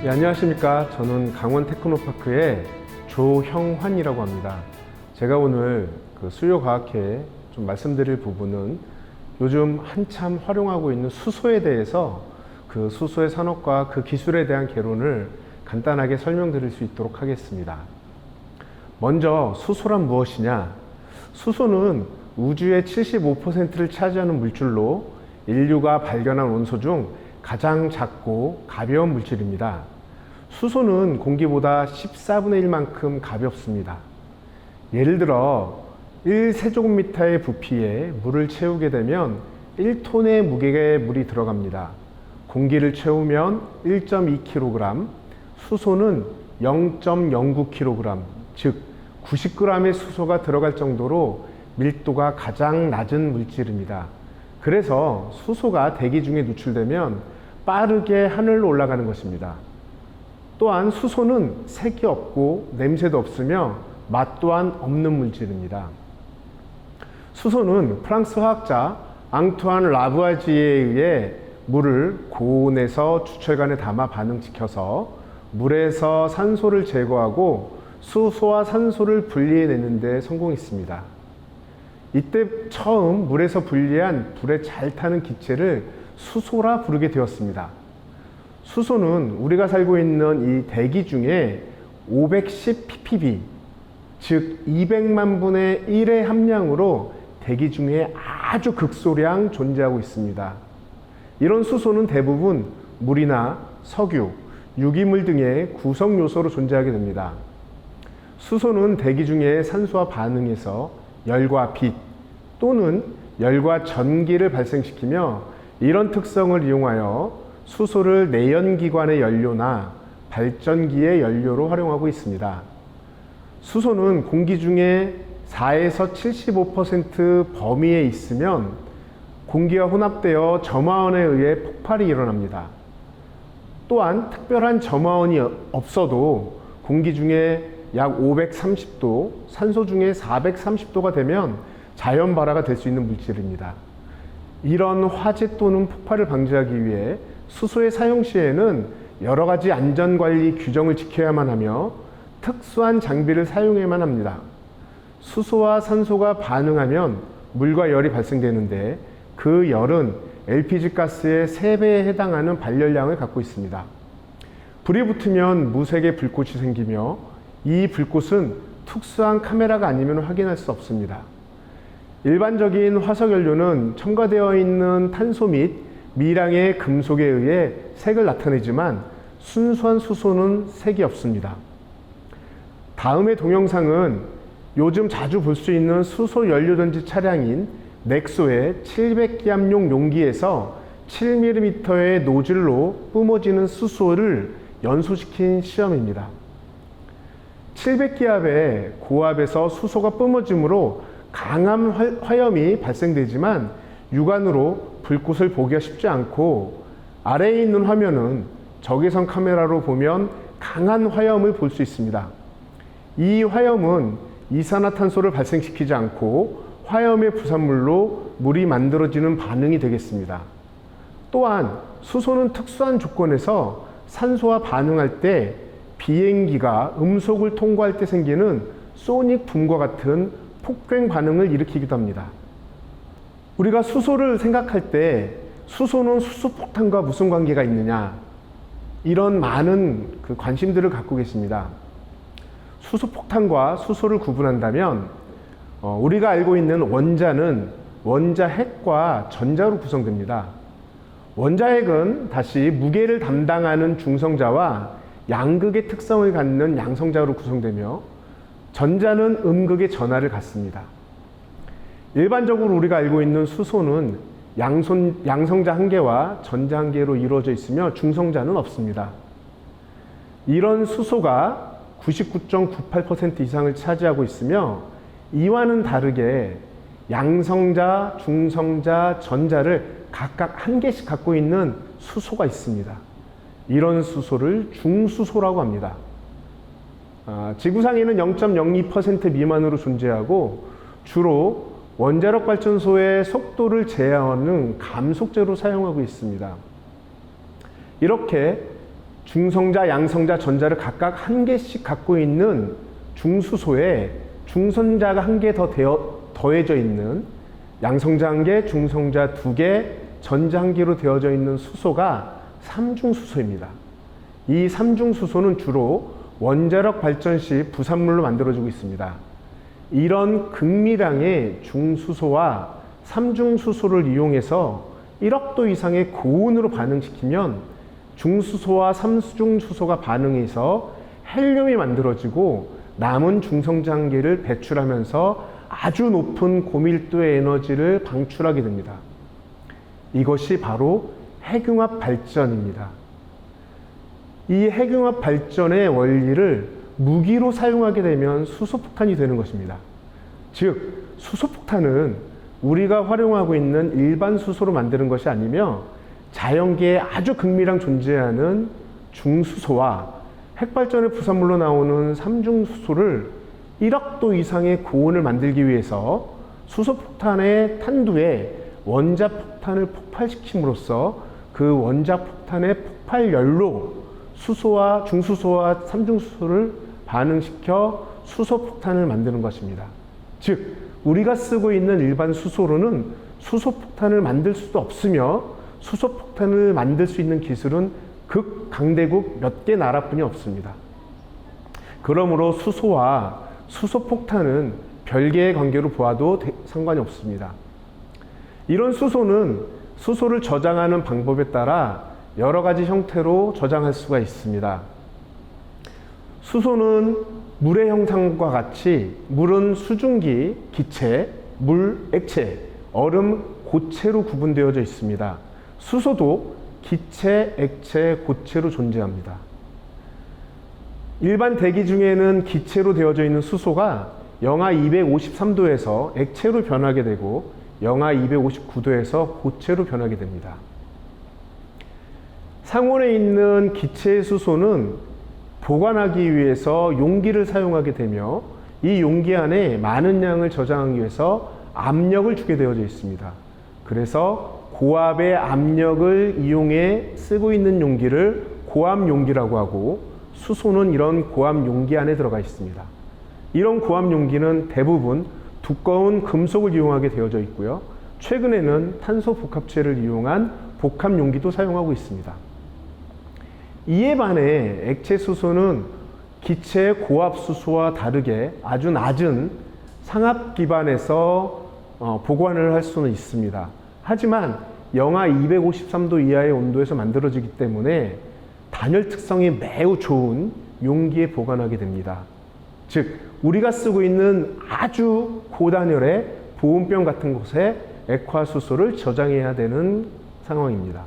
안녕하십니까. 저는 강원 테크노파크의 조형환이라고 합니다. 제가 오늘 수요과학회에 좀 말씀드릴 부분은 요즘 한참 활용하고 있는 수소에 대해서 그 수소의 산업과 그 기술에 대한 개론을 간단하게 설명드릴 수 있도록 하겠습니다. 먼저 수소란 무엇이냐? 수소는 우주의 75%를 차지하는 물질로 인류가 발견한 원소 중 가장 작고 가벼운 물질입니다. 수소는 공기보다 14분의 1만큼 가볍습니다. 예를 들어 1세제곱미터의 부피에 물을 채우게 되면 1톤의 무게의 물이 들어갑니다. 공기를 채우면 1.2kg, 수소는 0.09kg, 즉 90g의 수소가 들어갈 정도로 밀도가 가장 낮은 물질입니다. 그래서 수소가 대기 중에 누출되면 빠르게 하늘로 올라가는 것입니다. 또한 수소는 색이 없고 냄새도 없으며 맛 또한 없는 물질입니다. 수소는 프랑스 화학자 앙투안 라부아지에에 의해 물을 고온에서 주철관에 담아 반응시켜서 물에서 산소를 제거하고 수소와 산소를 분리해내는 데 성공했습니다. 이때 처음 물에서 분리한 불에 잘 타는 기체를 수소라 부르게 되었습니다. 수소는 우리가 살고 있는 이 대기 중에 510 ppb, 즉 200만 분의 1의 함량으로 대기 중에 아주 극소량 존재하고 있습니다. 이런 수소는 대부분 물이나 석유, 유기물 등의 구성 요소로 존재하게 됩니다. 수소는 대기 중에 산소와 반응해서 열과 빛 또는 열과 전기를 발생시키며 이런 특성을 이용하여 수소를 내연기관의 연료나 발전기의 연료로 활용하고 있습니다. 수소는 공기 중에 4에서 75% 범위에 있으면 공기와 혼합되어 점화원에 의해 폭발이 일어납니다. 또한 특별한 점화원이 없어도 공기 중에 약 530도, 산소 중에 430도가 되면 자연 발화가 될 수 있는 물질입니다. 이런 화재 또는 폭발을 방지하기 위해 수소의 사용 시에는 여러 가지 안전관리 규정을 지켜야만 하며 특수한 장비를 사용해야만 합니다. 수소와 산소가 반응하면 물과 열이 발생되는데 그 열은 LPG 가스의 3배에 해당하는 발열량을 갖고 있습니다. 불이 붙으면 무색의 불꽃이 생기며 이 불꽃은 특수한 카메라가 아니면 확인할 수 없습니다. 일반적인 화석연료는 첨가되어 있는 탄소 및 미량의 금속에 의해 색을 나타내지만 순수한 수소는 색이 없습니다. 다음의 동영상은 요즘 자주 볼 수 있는 수소 연료전지 차량인 넥소의 700기압용 용기에서 7mm의 노즐로 뿜어지는 수소를 연소시킨 시험입니다. 700기압의 고압에서 수소가 뿜어지므로 강한 화염이 발생되지만 육안으로 불꽃을 보기가 쉽지 않고 아래에 있는 화면은 적외선 카메라로 보면 강한 화염을 볼 수 있습니다. 이 화염은 이산화탄소를 발생시키지 않고 화염의 부산물로 물이 만들어지는 반응이 되겠습니다. 또한 수소는 특수한 조건에서 산소와 반응할 때 비행기가 음속을 통과할 때 생기는 소닉 붐과 같은 폭행 반응을 일으키기도 합니다. 우리가 수소를 생각할 때 수소는 수소폭탄과 무슨 관계가 있느냐, 이런 많은 관심들을 갖고 계십니다. 수소폭탄과 수소를 구분한다면 우리가 알고 있는 원자는 원자핵과 전자로 구성됩니다. 원자핵은 다시 무게를 담당하는 중성자와 양극의 특성을 갖는 양성자로 구성되며 전자는 음극의 전하를 갖습니다. 일반적으로 우리가 알고 있는 수소는 양성자 1개와 전자 1개로 이루어져 있으며 중성자는 없습니다. 이런 수소가 99.98% 이상을 차지하고 있으며 이와는 다르게 양성자, 중성자, 전자를 각각 1개씩 갖고 있는 수소가 있습니다. 이런 수소를 중수소라고 합니다. 지구상에는 0.02% 미만으로 존재하고 주로 원자력 발전소의 속도를 제어하는 감속제로 사용하고 있습니다. 이렇게 중성자, 양성자, 전자를 각각 한 개씩 갖고 있는 중수소에 중성자가 한 개 더 더해져 있는 양성자 한 개, 중성자 두 개, 전자 한 개로 되어져 있는 수소가 삼중수소입니다. 이 삼중수소는 주로 원자력 발전 시 부산물로 만들어지고 있습니다. 이런 극미량의 중수소와 삼중수소를 이용해서 1억 도 이상의 고온으로 반응시키면 중수소와 삼중수소가 반응해서 헬륨이 만들어지고 남은 중성자 한 개를 배출하면서 아주 높은 고밀도의 에너지를 방출하게 됩니다. 이것이 바로 핵융합 발전입니다. 이 핵융합 발전의 원리를 무기로 사용하게 되면 수소폭탄이 되는 것입니다. 즉, 수소폭탄은 우리가 활용하고 있는 일반 수소로 만드는 것이 아니며 자연계에 아주 극미량 존재하는 중수소와 핵발전의 부산물로 나오는 삼중수소를 1억 도 이상의 고온을 만들기 위해서 수소폭탄의 탄두에 원자폭탄을 폭발시킴으로써 그 원자폭탄의 폭발열로 수소와 중수소와 삼중수소를 반응시켜 수소폭탄을 만드는 것입니다. 즉, 우리가 쓰고 있는 일반 수소로는 수소폭탄을 만들 수도 없으며 수소폭탄을 만들 수 있는 기술은 극강대국 몇 개 나라뿐이 없습니다. 그러므로 수소와 수소폭탄은 별개의 관계로 보아도 상관이 없습니다. 이런 수소는 수소를 저장하는 방법에 따라 여러 가지 형태로 저장할 수가 있습니다. 수소는 물의 형상과 같이 물은 수증기, 기체, 물, 액체, 얼음, 고체로 구분되어져 있습니다. 수소도 기체, 액체, 고체로 존재합니다. 일반 대기 중에는 기체로 되어져 있는 수소가 영하 253도에서 액체로 변하게 되고 영하 259도에서 고체로 변하게 됩니다. 상온에 있는 기체의 수소는 보관하기 위해서 용기를 사용하게 되며 이 용기 안에 많은 양을 저장하기 위해서 압력을 주게 되어져 있습니다. 그래서 고압의 압력을 이용해 쓰고 있는 용기를 고압 용기라고 하고 수소는 이런 고압 용기 안에 들어가 있습니다. 이런 고압 용기는 대부분 두꺼운 금속을 이용하게 되어져 있고요. 최근에는 탄소 복합체를 이용한 복합 용기도 사용하고 있습니다. 이에 반해 액체 수소는 기체 고압 수소와 다르게 아주 낮은 상압 기반에서 보관을 할 수는 있습니다. 하지만 영하 253도 이하의 온도에서 만들어지기 때문에 단열 특성이 매우 좋은 용기에 보관하게 됩니다. 즉, 우리가 쓰고 있는 아주 고단열의 보온병 같은 곳에 액화수소를 저장해야 되는 상황입니다.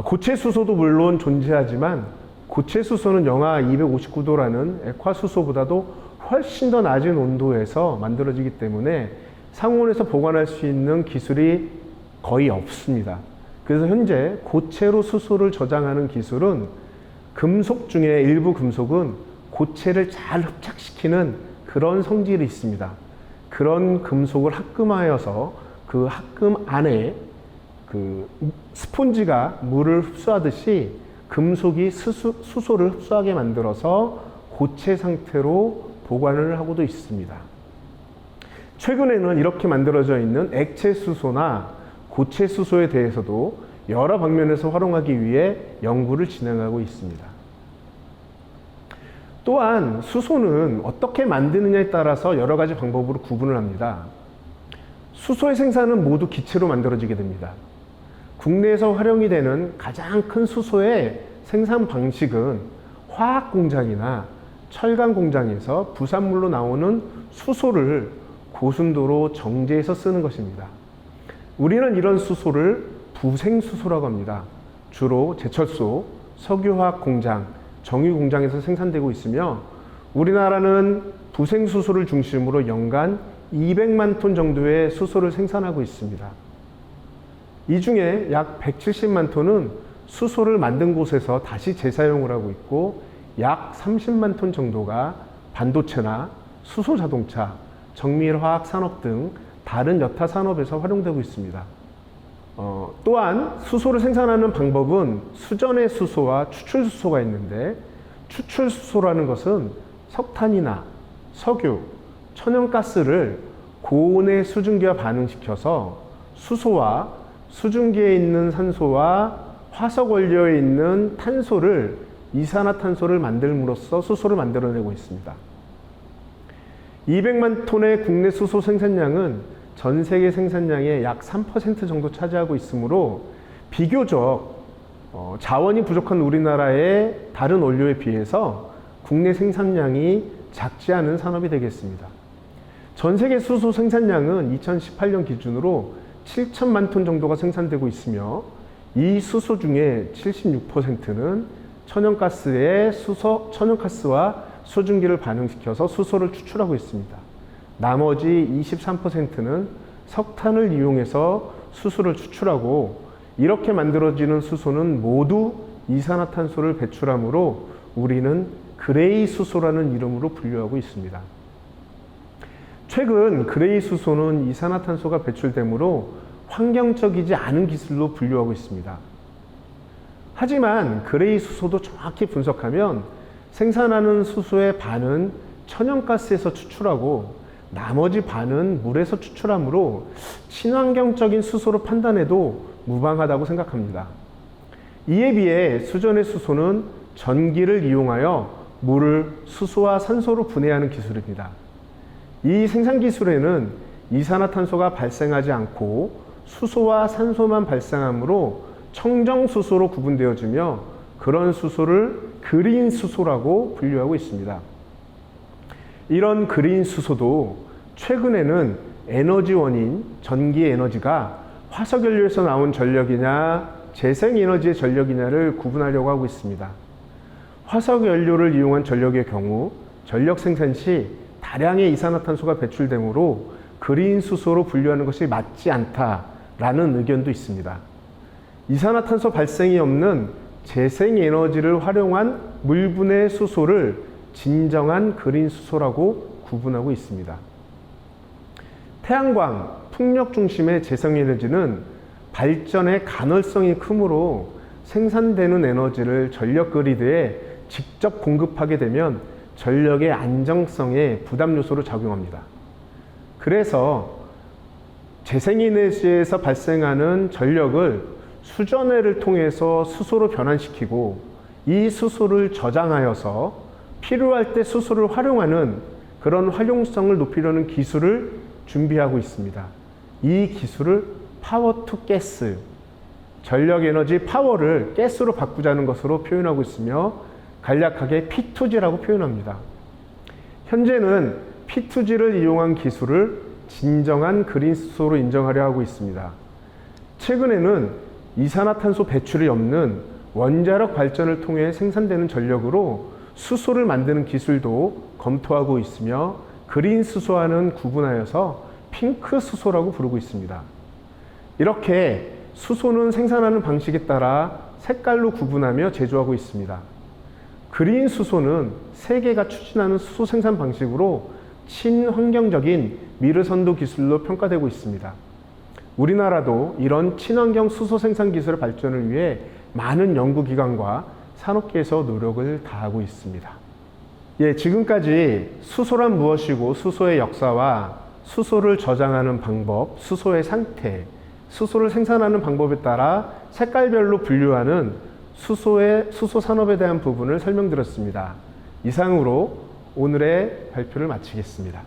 고체 수소도 물론 존재하지만 고체 수소는 영하 259도라는 액화수소보다도 훨씬 더 낮은 온도에서 만들어지기 때문에 상온에서 보관할 수 있는 기술이 거의 없습니다. 그래서 현재 고체로 수소를 저장하는 기술은 금속 중에 일부 금속은 고체를 잘 흡착시키는 그런 성질이 있습니다. 그런 금속을 합금하여서 그 합금 안에 그 스폰지가 물을 흡수하듯이 금속이 수소를 흡수하게 만들어서 고체 상태로 보관을 하고도 있습니다. 최근에는 이렇게 만들어져 있는 액체 수소나 고체 수소에 대해서도 여러 방면에서 활용하기 위해 연구를 진행하고 있습니다. 또한 수소는 어떻게 만드느냐에 따라서 여러 가지 방법으로 구분을 합니다. 수소의 생산은 모두 기체로 만들어지게 됩니다. 국내에서 활용이 되는 가장 큰 수소의 생산 방식은 화학 공장이나 철강 공장에서 부산물로 나오는 수소를 고순도로 정제해서 쓰는 것입니다. 우리는 이런 수소를 부생수소라고 합니다. 주로 제철소, 석유화학 공장, 정유 공장에서 생산되고 있으며 우리나라는 부생수소를 중심으로 연간 200만 톤 정도의 수소를 생산하고 있습니다. 이 중에 약 170만 톤은 수소를 만든 곳에서 다시 재사용을 하고 있고 약 30만 톤 정도가 반도체나 수소자동차, 정밀화학 산업 등 다른 여타 산업에서 활용되고 있습니다. 또한 수소를 생산하는 방법은 수전의 수소와 추출 수소가 있는데, 추출 수소라는 것은 석탄이나 석유, 천연가스를 고온의 수증기와 반응시켜서 수소와 수증기에 있는 산소와 화석 원료에 있는 탄소를, 이산화탄소를 만들므로써 수소를 만들어내고 있습니다. 200만 톤의 국내 수소 생산량은 전 세계 생산량의 약 3% 정도 차지하고 있으므로 비교적 자원이 부족한 우리나라의 다른 원료에 비해서 국내 생산량이 작지 않은 산업이 되겠습니다. 전 세계 수소 생산량은 2018년 기준으로 7천만 톤 정도가 생산되고 있으며, 이 수소 중에 76%는 천연가스와 수증기를 반응시켜서 수소를 추출하고 있습니다. 나머지 23%는 석탄을 이용해서 수소를 추출하고, 이렇게 만들어지는 수소는 모두 이산화탄소를 배출하므로 우리는 그레이 수소라는 이름으로 분류하고 있습니다. 최근 그레이 수소는 이산화탄소가 배출되므로 환경적이지 않은 기술로 분류하고 있습니다. 하지만 그레이 수소도 정확히 분석하면 생산하는 수소의 반은 천연가스에서 추출하고 나머지 반은 물에서 추출하므로 친환경적인 수소로 판단해도 무방하다고 생각합니다. 이에 비해 수전의 수소는 전기를 이용하여 물을 수소와 산소로 분해하는 기술입니다. 이 생산 기술에는 이산화탄소가 발생하지 않고 수소와 산소만 발생하므로 청정수소로 구분되어지며, 그런 수소를 그린 수소라고 분류하고 있습니다. 이런 그린 수소도 최근에는 에너지원인 전기 에너지가 화석연료에서 나온 전력이냐 재생에너지의 전력이냐를 구분하려고 하고 있습니다. 화석연료를 이용한 전력의 경우 전력 생산 시 다량의 이산화탄소가 배출되므로 그린 수소로 분류하는 것이 맞지 않다라는 의견도 있습니다. 이산화탄소 발생이 없는 재생에너지를 활용한 물분해 수소를 진정한 그린 수소라고 구분하고 있습니다. 태양광, 풍력 중심의 재생에너지는 발전의 간헐성이 크므로 생산되는 에너지를 전력 그리드에 직접 공급하게 되면 전력의 안정성에 부담 요소로 작용합니다. 그래서 재생에너지에서 발생하는 전력을 수전해를 통해서 수소로 변환시키고, 이 수소를 저장하여서 필요할 때 수소를 활용하는 그런 활용성을 높이려는 기술을 준비하고 있습니다. 이 기술을 파워 투 가스, 전력 에너지 파워를 가스로 바꾸자는 것으로 표현하고 있으며, 간략하게 P2G라고 표현합니다. 현재는 P2G를 이용한 기술을 진정한 그린 수소로 인정하려 하고 있습니다. 최근에는 이산화탄소 배출이 없는 원자력 발전을 통해 생산되는 전력으로 수소를 만드는 기술도 검토하고 있으며, 그린 수소와는 구분하여서 핑크 수소라고 부르고 있습니다. 이렇게 수소는 생산하는 방식에 따라 색깔로 구분하며 제조하고 있습니다. 그린 수소는 세계가 추진하는 수소 생산 방식으로 친환경적인 미르선도 기술로 평가되고 있습니다. 우리나라도 이런 친환경 수소 생산 기술의 발전을 위해 많은 연구기관과 산업계에서 노력을 다하고 있습니다. 지금까지 수소란 무엇이고 수소의 역사와 수소를 저장하는 방법, 수소의 상태, 수소를 생산하는 방법에 따라 색깔별로 분류하는 수소 산업에 대한 부분을 설명드렸습니다. 이상으로 오늘의 발표를 마치겠습니다.